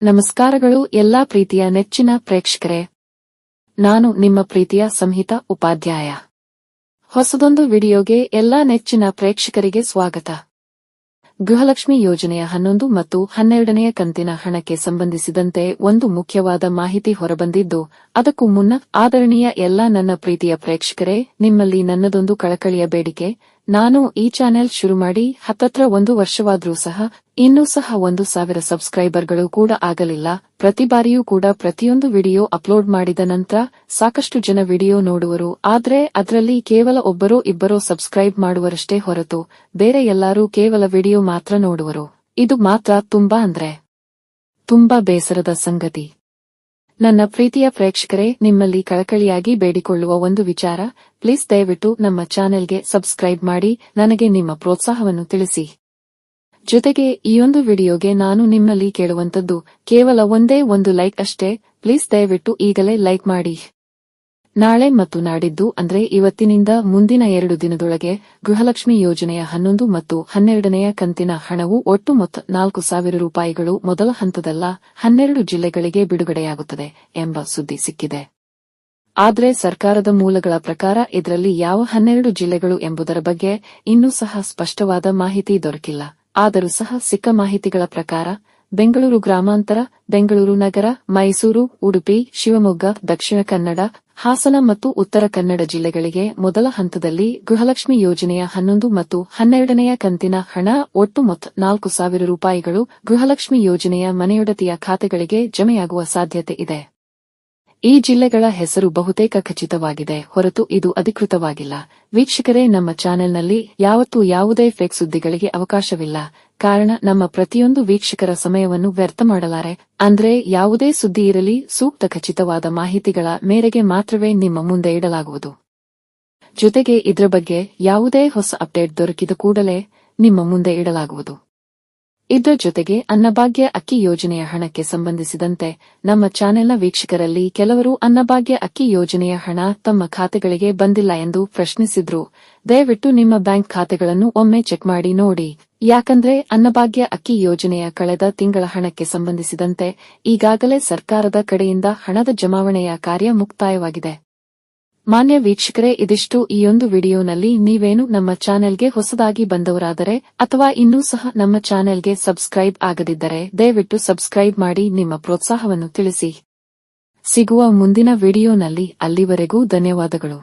ನಮಸ್ಕಾರಗಳು ಎಲ್ಲಾ ಪ್ರೀತಿಯ ನೆಚ್ಚಿನ ಪ್ರೇಕ್ಷಕರೇ, ನಾನು ನಿಮ್ಮ ಪ್ರೀತಿಯ ಸಂಹಿತಾ ಉಪಾಧ್ಯಾಯ. ಹೊಸದೊಂದು ವಿಡಿಯೋಗೆ ಎಲ್ಲಾ ನೆಚ್ಚಿನ ಪ್ರೇಕ್ಷಕರಿಗೆ ಸ್ವಾಗತ. ಗೃಹಲಕ್ಷ್ಮಿ ಯೋಜನೆಯ 11 ಮತ್ತು 12ನೇ ಕಂತಿನ ಹಣಕ್ಕೆ ಸಂಬಂಧಿಸಿದಂತೆ ಒಂದು ಮುಖ್ಯವಾದ ಮಾಹಿತಿ ಹೊರಬಂದಿದ್ದು, ಅದಕ್ಕೂ ಮುನ್ನ ಆದರಣೀಯ ಎಲ್ಲಾ ನನ್ನ ಪ್ರೀತಿಯ ಪ್ರೇಕ್ಷಕರೇ, ನಿಮ್ಮಲ್ಲಿ ನನ್ನದೊಂದು ಕಳಕಳಿಯ ಬೇಡಿಕೆ. ನಾನು ಈ ಚಾನೆಲ್ ಶುರು ಮಾಡಿ ಹತ್ತತ್ರ 1 ವರ್ಷವಾದ್ರೂ ಸಹ ಇನ್ನೂ ಸಹ 1,000 ಸಬ್ಸ್ಕ್ರೈಬರ್ಗಳು ಕೂಡ ಆಗಲಿಲ್ಲ. ಪ್ರತಿ ಬಾರಿಯೂ ಕೂಡ ಪ್ರತಿಯೊಂದು ವಿಡಿಯೋ ಅಪ್ಲೋಡ್ ಮಾಡಿದ ನಂತರ ಸಾಕಷ್ಟು ಜನ ವಿಡಿಯೋ ನೋಡುವರು, ಆದ್ರೆ ಅದರಲ್ಲಿ ಕೇವಲ ಒಬ್ಬರೋ ಇಬ್ಬರೋ ಸಬ್ಸ್ಕ್ರೈಬ್ ಮಾಡುವರಷ್ಟೇ ಹೊರತು ಬೇರೆ ಎಲ್ಲರೂ ಕೇವಲ ವಿಡಿಯೋ ಮಾತ್ರ ನೋಡುವರು. ಇದು ಮಾತ್ರ ತುಂಬಾ ಬೇಸರದ ಸಂಗತಿ. ನನ್ನ ಪ್ರೀತಿಯ ಪ್ರೇಕ್ಷಕರೇ, ನಿಮ್ಮಲ್ಲಿ ಕಳಕಳಿಯಾಗಿ ಬೇಡಿಕೊಳ್ಳುವ ಒಂದು ವಿಚಾರ, ಪ್ಲೀಸ್ ದಯವಿಟ್ಟು ನಮ್ಮ ಚಾನೆಲ್ಗೆ ಸಬ್ಸ್ಕ್ರೈಬ್ ಮಾಡಿ ನನಗೆ ನಿಮ್ಮ ಪ್ರೋತ್ಸಾಹವನ್ನು ತಿಳಿಸಿ. ಜೊತೆಗೆ ಈಯೊಂದು ವಿಡಿಯೋಗೆ ನಾನು ನಿಮ್ಮಲ್ಲಿ ಕೇಳುವಂತದ್ದು ಕೇವಲ ಒಂದೇ ಒಂದು ಲೈಕ್ ಅಷ್ಟೇ. ಪ್ಲೀಸ್ ದಯವಿಟ್ಟು ಈಗಲೇ ಲೈಕ್ ಮಾಡಿ. ನಾಳೆ ಮತ್ತು ನಾಡಿದ್ದು ಅಂದ್ರೆ ಇವತ್ತಿನಿಂದ ಮುಂದಿನ 2 ದಿನದೊಳಗೆ ಗೃಹಲಕ್ಷ್ಮಿ ಯೋಜನೆಯ 11 ಮತ್ತು 12ನೇ ಕಂತಿನ ಹಣವು ಒಟ್ಟು ಮೊತ್ತ 4,000 ರೂಪಾಯಿಗಳು ಮೊದಲ ಹಂತದಲ್ಲ 12 ಜಿಲ್ಲೆಗಳಿಗೆ ಬಿಡುಗಡೆಯಾಗುತ್ತದೆ ಎಂಬ ಸುದ್ದಿ ಸಿಕ್ಕಿದೆ. ಆದ್ರೆ ಸರ್ಕಾರದ ಮೂಲಗಳ ಪ್ರಕಾರ ಇದರಲ್ಲಿ ಯಾವ 12 ಜಿಲ್ಲೆಗಳು ಎಂಬುದರ ಬಗ್ಗೆ ಇನ್ನೂ ಸಹ ಸ್ಪಷ್ಟವಾದ ಮಾಹಿತಿ ದೊರಕಿಲ್ಲ. ಆದರೂ ಸಹ ಸಿಕ್ಕ ಮಾಹಿತಿಗಳ ಪ್ರಕಾರ ಬೆಂಗಳೂರು ಗ್ರಾಮಾಂತರ, ಬೆಂಗಳೂರು ನಗರ, ಮೈಸೂರು, ಉಡುಪಿ, ಶಿವಮೊಗ್ಗ, ದಕ್ಷಿಣ ಕನ್ನಡ, ಹಾಸನ ಮತ್ತು ಉತ್ತರ ಕನ್ನಡ ಜಿಲ್ಲೆಗಳಿಗೆ ಮೊದಲ ಹಂತದಲ್ಲಿ ಗೃಹಲಕ್ಷ್ಮಿ ಯೋಜನೆಯ 11 ಮತ್ತು 12ನೇ ಕಂತಿನ ಹಣ ಒಟ್ಟು ಮೊತ್ತ 4,000 ರೂಪಾಯಿಗಳು ಗೃಹಲಕ್ಷ್ಮಿ ಯೋಜನೆಯ ಮನೆಯೊಡತಿಯ ಖಾತೆಗಳಿಗೆ ಜಮೆಯಾಗುವ ಸಾಧ್ಯತೆ ಇದೆ. ಈ ಜಿಲ್ಲೆಗಳ ಹೆಸರು ಬಹುತೇಕ ಖಚಿತವಾಗಿದೆ ಹೊರತು ಇದು ಅಧಿಕೃತವಾಗಿಲ್ಲ. ವೀಕ್ಷಕರೇ, ನಮ್ಮ ಚಾನೆಲ್ನಲ್ಲಿ ಯಾವತ್ತೂ ಯಾವುದೇ ಫೇಕ್ ಸುದ್ದಿಗಳಿಗೆ ಅವಕಾಶವಿಲ್ಲ. ಕಾರಣ, ನಮ್ಮ ಪ್ರತಿಯೊಂದು ವೀಕ್ಷಕರ ಸಮಯವನ್ನು ವ್ಯರ್ಥ ಮಾಡಲಾರೆ. ಅಂದ್ರೆ ಯಾವುದೇ ಸುದ್ದಿ ಇರಲಿ ಸೂಕ್ತ ಖಚಿತವಾದ ಮಾಹಿತಿಗಳ ಮೇರೆಗೆ ಮಾತ್ರವೇ ನಿಮ್ಮ ಮುಂದೆ ಇಡಲಾಗುವುದು. ಜೊತೆಗೆ ಇದರ ಬಗ್ಗೆ ಯಾವುದೇ ಹೊಸ ಅಪ್ಡೇಟ್ ದೊರಕಿದ ಕೂಡಲೇ ನಿಮ್ಮ ಮುಂದೆ ಇಡಲಾಗುವುದು. ಇದರ ಜೊತೆಗೆ ಅನ್ನಭಾಗ್ಯ ಅಕ್ಕಿ ಯೋಜನೆಯ ಹಣಕ್ಕೆ ಸಂಬಂಧಿಸಿದಂತೆ ನಮ್ಮ ಚಾನೆಲ್ನ ವೀಕ್ಷಕರಲ್ಲಿ ಕೆಲವರು ಅನ್ನಭಾಗ್ಯ ಅಕ್ಕಿ ಯೋಜನೆಯ ಹಣ ತಮ್ಮ ಖಾತೆಗಳಿಗೆ ಬಂದಿಲ್ಲ ಎಂದು ಪ್ರಶ್ನಿಸಿದ್ರು. ದಯವಿಟ್ಟು ನಿಮ್ಮ ಬ್ಯಾಂಕ್ ಖಾತೆಗಳನ್ನು ಒಮ್ಮೆ ಚೆಕ್ ಮಾಡಿ ನೋಡಿ. ಯಾಕಂದ್ರೆ ಅನ್ನಭಾಗ್ಯ ಅಕ್ಕಿ ಯೋಜನೆಯ ಕಳೆದ ತಿಂಗಳ ಹಣಕ್ಕೆ ಸಂಬಂಧಿಸಿದಂತೆ ಈಗಾಗಲೇ ಸರ್ಕಾರದ ಕಡೆಯಿಂದ ಹಣದ ಜಮಾವಣೆಯ ಕಾರ್ಯ ಮುಕ್ತಾಯವಾಗಿದೆ. ಮಾನ್ಯ ವೀಕ್ಷಕರೇ, ಇದಿಷ್ಟು ಈಯೊಂದು ವಿಡಿಯೋನಲ್ಲಿ. ನೀವೇನು ನಮ್ಮ ಚಾನೆಲ್ಗೆ ಹೊಸದಾಗಿ ಬಂದವರಾದರೆ ಅಥವಾ ಇನ್ನೂ ಸಹ ನಮ್ಮ ಚಾನೆಲ್ಗೆ ಸಬ್ಸ್ಕ್ರೈಬ್ ಆಗದಿದ್ದರೆ ದಯವಿಟ್ಟು ಸಬ್ಸ್ಕ್ರೈಬ್ ಮಾಡಿ ನಿಮ್ಮ ಪ್ರೋತ್ಸಾಹವನ್ನು ತಿಳಿಸಿ. ಸಿಗುವ ಮುಂದಿನ ವಿಡಿಯೋನಲ್ಲಿ. ಅಲ್ಲಿವರೆಗೂ ಧನ್ಯವಾದಗಳು.